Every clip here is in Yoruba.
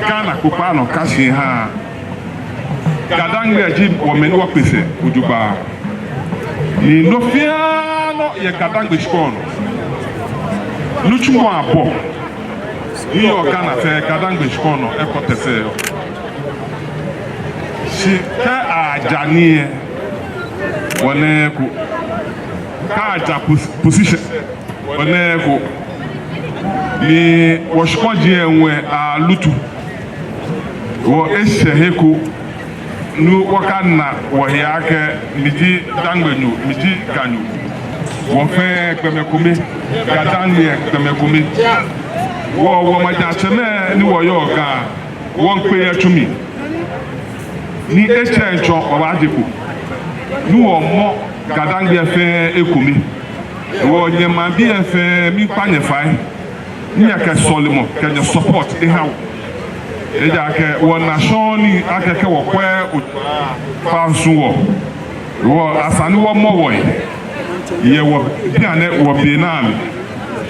Ghana kupano kashi ha kadangbe ji womeni wapese ujuba ni nofiano ye kadangbe shkono luchumo abo ni o Ghana fe kadangbe shkono ekotese si ka ajanie wone ku ka aja position wone ku ni washkoji enwe a lutu wo esheheku nu wakanna wo yake miji dangbenyu miji ganyu wo fe kpemekume gadangbe kpemekume wo maja cheme ni wo yoga wo npe atumi ni echencho obajiku nu wo mo gadangbe fe ekumi wo nyema bi fe mi panyefai ni aka solimo kenya support ehaw eja ke wo nashoni akeke wo kwe fansuwo wo asani wo mowo ye wo biane wo binam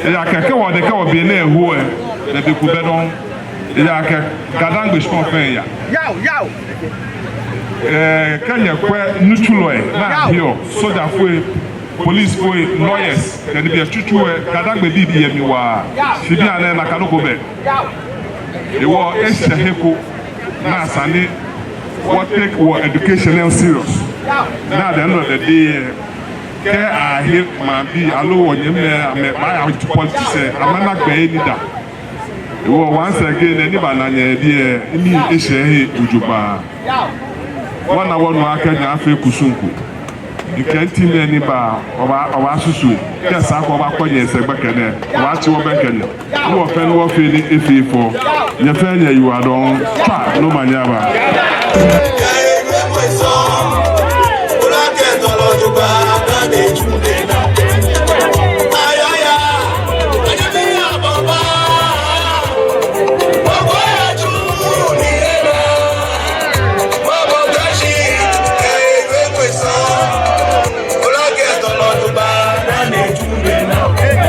eja ke wo de ke wo bine ehu e de be kubedon eja ke gadangbe shon fen ya yaw kenya kwe nuchulo na hio soja fue police boy lawyers can be a chuchu kadangbe bibi yemi wa sibi ane na kanoko be e wo eseheko na sani what take our education serious na at the end of the day ke a here man bi alo wonye me my politics amana gbe ni da e wo once again any bananya die ni esehe ujuba wana wonu akanya afa kusunku Ikanti meni ba oba susu kesa ko ba konye segbe kene wa ti wo ben kene wo fe no fe ni efefo ye fe nya you adon twa no manya ba Kai me poison, ola ke to lo ju ba na de ju